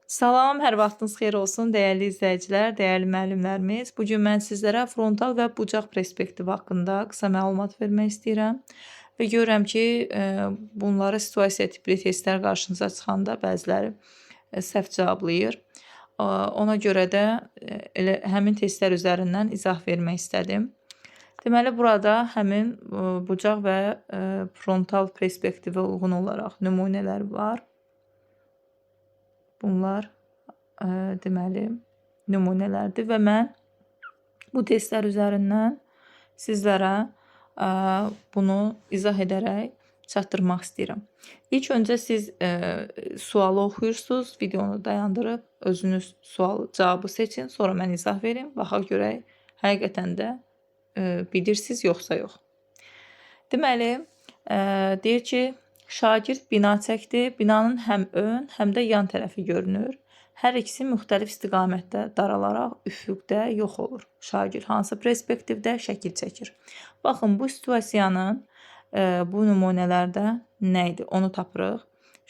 Salam, hər vaxtınız xeyir olsun, dəyərli izləyicilər, dəyərli müəllimlərimiz. Bu gün mən sizlərə frontal və bucaq perspektivi haqqında qısa məlumat vermək istəyirəm və görürəm ki, bunları situasiya tipli testlər qarşınıza çıxanda bəziləri səhv cavablayır. Ona görə də elə həmin testlər üzərindən izah vermək istədim. Deməli, burada həmin bucaq və frontal perspektivə uyğun olaraq nümunələr var. Bunlar deməli nümunələrdir və mən bu testlər üzərindən sizlərə bunu izah edərək çatdırmaq istəyirəm. İlk öncə siz sualı oxuyursunuz, videonu dayandırıb özünüz cavabı seçin, sonra mən izah verim, baxaq görək həqiqətən də bilirsiniz yoxsa yox. Deməli, deyir ki, şagird bina çəkdi. Binanın həm ön, həm də yan tərəfi görünür. Hər ikisi müxtəlif istiqamətdə daralaraq üfüqdə yox olur. Şagird hansı perspektivdə şəkil çəkir? Baxın, bu situasiyanın bu nümunələrdə nə idi? Onu tapırıq.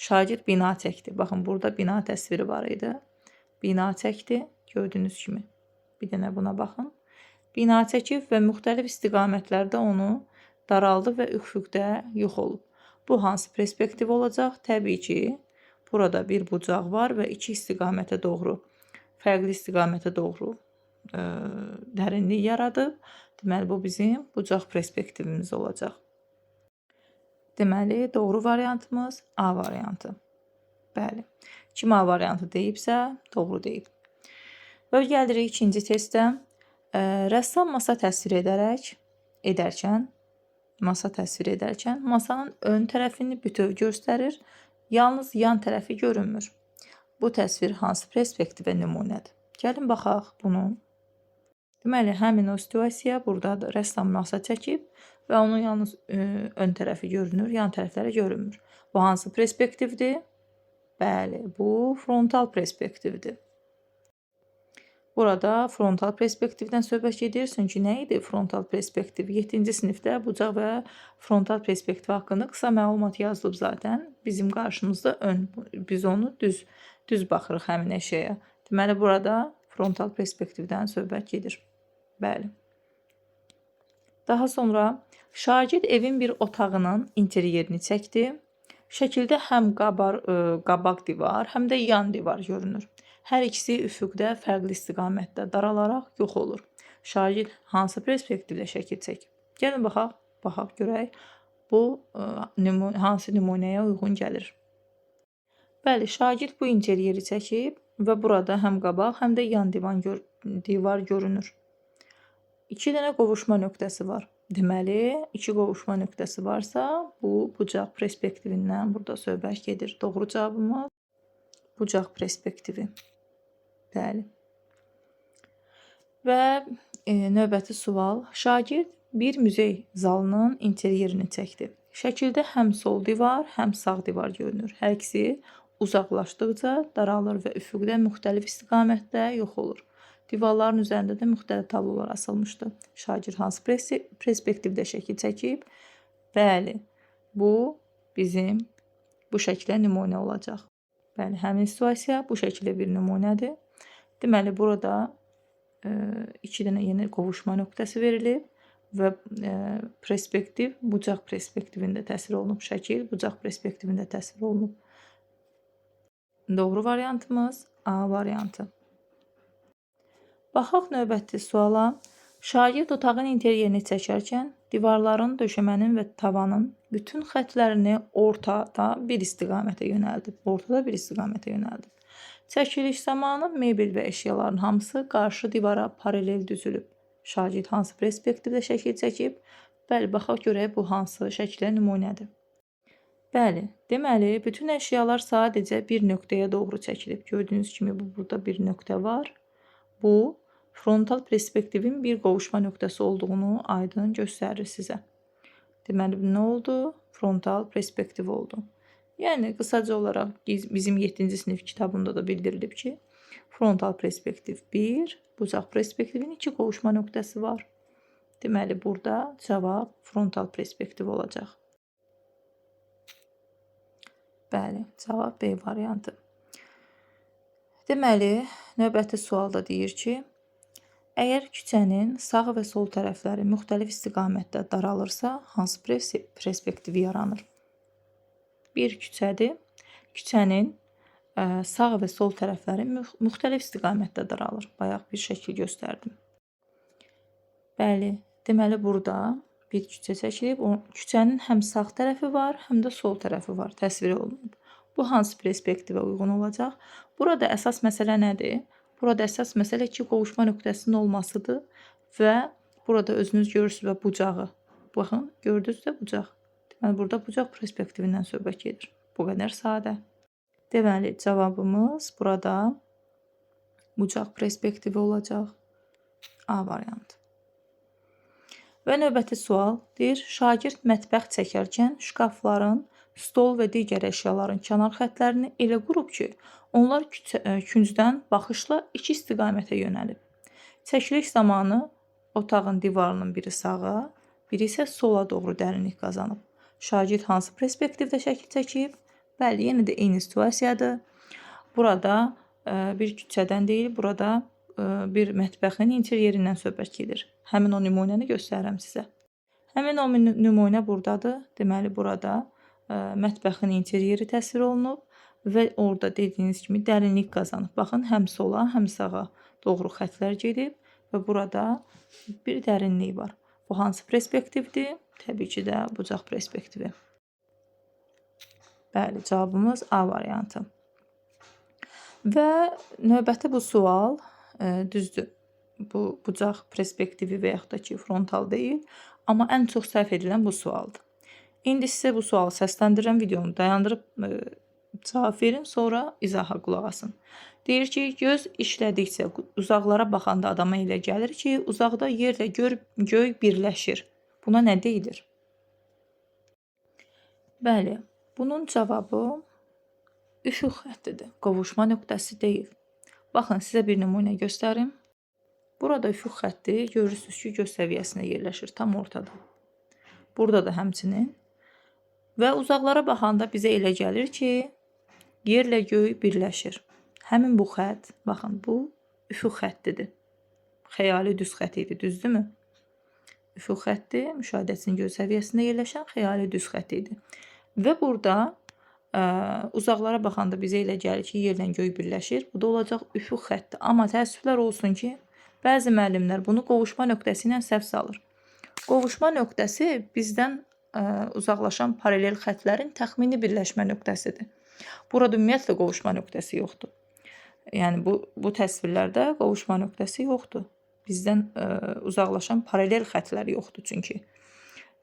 Şagird bina çəkdi. Baxın, burada bina təsviri var idi. Bina çəkdi, gördüyünüz kimi. Bir dənə buna baxın. Bina çəkib və müxtəlif istiqamətlərdə onu daraldı və üfüqdə yox olub. Bu hansı perspektiv olacaq? Təbii ki, burada bir bucaq var və iki istiqamətə doğru, fərqli istiqamətə doğru dərinlik yaradıb. Deməli, bu bizim bucaq perspektivimiz olacaq. Deməli, doğru variantımız A variantı. Bəli. Kim A variantı deyibsə, doğru deyib. Və gəlirik ikinci testə. Rəssam masa təsvir edərkən masanın ön tərəfini bütöv göstərir, yalnız yan tərəfi görünmür. Bu təsvir hansı perspektivə nümunədir? Gəlin baxaq bunu. Deməli, həmin o situasiya buradadır. Rəssam masa çəkib və onun yalnız ön tərəfi görünür, yan tərəfləri görünmür. Bu hansı perspektivdir? Bəli, bu frontal perspektivdir. Burada frontal perspektivdən söhbət gedir. Çünki nə idi frontal perspektiv? 7-ci sinifdə bucaq və frontal perspektiv haqqında qısa məlumat yazılıb zaten. Bizim qarşımızda ön. Biz onu düz baxırıq həmin əşyaya. Deməli, burada frontal perspektivdən söhbət gedir. Bəli. Daha sonra şagird evin bir otağının interyerini çəkdi. Şəkildə həm qabaq divar, həm də yan divar görünür. Hər ikisi üfüqdə fərqli istiqamətdə daralaraq yox olur. Şagird hansı perspektivdə şəkil çəkib? Gəlin baxaq görək bu hansı nümunəyə uyğun gəlir. Bəli, şagird bu interyeri çəkib və burada həm qabaq, həm də yan divar görünür. 2 dənə qovuşma nöqtəsi var. Deməli, 2 qovuşma nöqtəsi varsa, bu bucaq perspektivindən burada söhbət gedir. Doğru cavabımız bucaq perspektivi. Bəli. Və növbəti sual. Şagird bir muzey zalının interyerini çəkdi. Şəkildə həm sol divar, həm sağ divar görünür. Hər ikisi uzaqlaşdıqca daralır və üfüqdə müxtəlif istiqamətdə yox olur. Divarların üzərində də müxtəlif tablolar asılmışdı. Şagird hansı perspektivdə şəkil çəkib? Bəli, bu bizim bu şəklə nümunə olacaq. Bəli, həmin situasiya bu şəkildə bir nümunədir. Deməli, burada 2 dənə yeni qovuşma nöqtəsi verilib və perspektiv bucaq perspektivində təsvir olunub. Şəkil bucaq perspektivində təsvir olunub. Doğru variantımız A variantı. Baxaq növbəti suala. Şagird otağın interyerini çəkərkən divarların, döşəmənin və tavanın bütün xətlərini ortada bir istiqamətə yönəldib. Çəkiliş zamanı mebel və əşyaların hamısı qarşı divara paralel düzülüb. Şagird hansı perspektivdə şəkil çəkib? Bəli, baxaq görək bu hansı şəklə nümunədir. Bəli, deməli, bütün əşyalar sadəcə bir nöqtəyə doğru çəkilib. Gördüyünüz kimi burada bir nöqtə var. Bu frontal perspektivin bir qovuşma nöqtəsi olduğunu aydın göstərir sizə. Deməli, nə oldu? Frontal perspektiv oldu. Yəni, qısaca olaraq bizim 7-ci sinif kitabında da bildirilib ki, frontal perspektiv 1, bucaq perspektivin 2 qovuşma nöqtəsi var. Deməli, burada cavab frontal perspektiv olacaq. Bəli, cavab B variantı. Deməli, növbəti sualda deyir ki, əgər küçənin sağ və sol tərəfləri müxtəlif istiqamətdə daralırsa, hansı perspektivi yaranır? Bir küçədir. Küçənin sağ və sol tərəfləri müxtəlif istiqamətdə daralır. Bayaq bir şəkil göstərdim. Bəli, deməli burada bir küçə çəkilib. Küçənin həm sağ tərəfi var, həm də sol tərəfi var, təsvir olunub. Bu hansı perspektivə uyğun olacaq? Burada əsas məsələ nədir? Burada əsas məsələ ki, qovuşma nöqtəsinin olmasıdır və burada özünüz görürsünüz və bucağı. Baxın, gördünüz də bucaq. Deməli, burada bucaq perspektivindən söhbət gedir. Bu qədər sadə. Deməli, cavabımız burada bucaq perspektivi olacaq. A variantı. Və növbəti sual deyir, şagird mətbəx çəkərkən şkafların, stol və digər əşyaların kənar xətlərini elə qurub ki, onlar küncdən baxışla iki istiqamətə yönəlib. Çəkiliş zamanı otağın divarının biri sağa, biri isə sola doğru dərinlik qazanıb. Şagird hansı perspektivdə şəkil çəkib? Bəli, yenə də eyni situasiyadır. Burada bir küçədən deyil, burada bir mətbəxin interyerindən söhbət gedir. Həmin o nümunəni göstərirəm sizə. Həmin o nümunə buradadır. Deməli, burada mətbəxin interyeri təsvir olunub və orada dediyiniz kimi dərinlik qazanıb. Baxın, həm sola, həm sağa doğru xətlər gedib və burada bir dərinlik var. Bu hansı perspektivdir? Təbii ki də bucaq perspektivi. Bəli, cavabımız A variantı. Və növbəti bu sual düzdür. Bu bucaq perspektivi və yaxud da ki, frontal deyil, amma ən çox səhv edilən bu sualdır. İndi sizə bu sualı səsləndirirəm, videonu dayandırıb cavab verin, sonra izaha qulaq asın. Deyir ki, göz işlədikcə uzaqlara baxanda adama elə gəlir ki, uzaqda yerlə göy birləşir. Buna nə deyilir? Bəli, bunun cavabı üfüq xəttidir, qovuşma nöqtəsi deyil. Baxın, sizə bir nümunə göstərim. Burada üfüq xətti görürsünüz ki, göz səviyyəsində yerləşir, tam ortada. Burada da həmçinin. Və uzaqlara baxanda bizə elə gəlir ki, yerlə göy birləşir. Həmin bu xətt, baxın, bu üfüq xəttidir. Xəyali düz xətt idi, düzdürmü? Üfüq xətti müşahidəçinin göz səviyyəsində yerləşən xəyali düz xətt idi. Və burada uzaqlara baxanda bizə elə gəlir ki, yerlə göy birləşir. Bu da olacaq üfüq xətti. Amma təəssüflər olsun ki, bəzi müəllimlər bunu qovuşma nöqtəsi ilə səhv salır. Qovuşma nöqtəsi bizdən uzaqlaşan paralel xəttlərin təxmini birləşmə nöqtəsidir. Burada ümumiyyətlə qovuşma nöqtəsi yoxdur. Yəni bu təsvirlərdə qovuşma nöqtəsi yoxdur. Bizdən uzaqlaşan paralel xəttlər yoxdur çünki.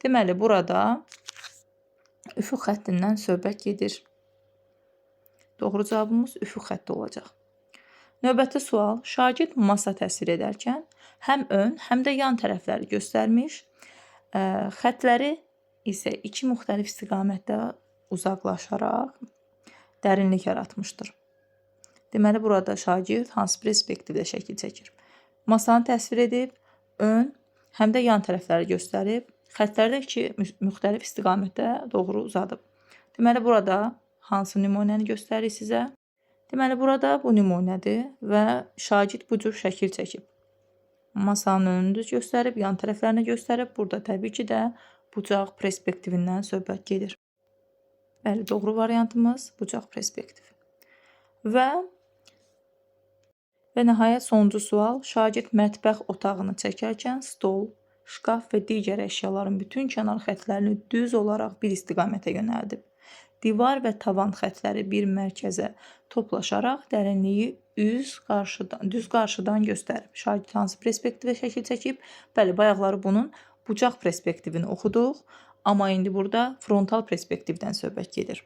Deməli, burada üfüq xəttindən söhbət gedir. Doğru cavabımız üfüq xətti olacaq. Növbəti sual, şagird masa təsvir edərkən həm ön, həm də yan tərəfləri göstərmiş, xətləri isə iki müxtəlif istiqamətdə uzaqlaşaraq dərinlik yaratmışdır. Deməli, burada şagird hansı perspektivdə şəkil çəkir? Masanı təsvir edib, ön, həm də yan tərəfləri göstərib, xətlərdə iki müxtəlif istiqamətdə doğru uzadıb. Deməli, burada hansı nümunəni göstərir sizə? Deməli, burada bu nümunədir və şagird bu cür şəkil çəkib. Masanın önünü göstərib, yan tərəflərini göstərib. Burada təbii ki də bucaq perspektivindən söhbət gedir. Bəli, doğru variantımız bucaq perspektivi. Və nəhayət sonuncu sual, şagird mətbəx otağını çəkərkən stol, şkaf və digər əşyaların bütün kənar xətlərini düz olaraq bir istiqamətə yönəldib. Divar və tavan xətləri bir mərkəzə toplaşaraq dərinliyi düz qarşıdan göstərib. Şagird hansı perspektivə şəkil çəkib? Bəli, bayaqları bunun bucaq perspektivini oxuduq, amma indi burada frontal perspektivdən söhbət gedir.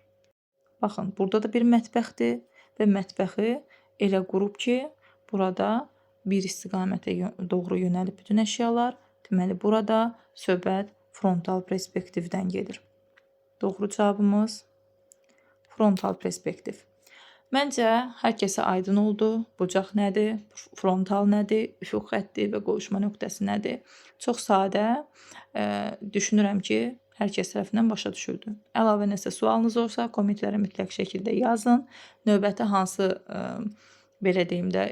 Baxın, burada da bir mətbəxdir və mətbəxi elə qurub ki, burada bir istiqamətə doğru yönəlib bütün əşyalar. Deməli, burada söhbət frontal perspektivdən gedir. Doğru cavabımız frontal perspektiv. Məncə, hər kəsə aydın oldu. Bucaq nədir, frontal nədir, üfüq xətti və qovuşma nöqtəsi nədir? Çox sadə, düşünürəm ki, hər kəs tərəfindən başa düşüldü. Əlavə nəsə sualınız olsa, kommentlərə mütləq şəkildə yazın. Növbəti hansı belə deyim də,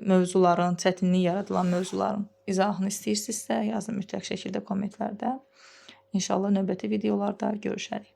mövzuların, çətinlik yaradılan mövzuların izahını istəyirsinizsə, yazın mütləq şəkildə kommentlərdə. İnşallah növbəti videolarda görüşərik.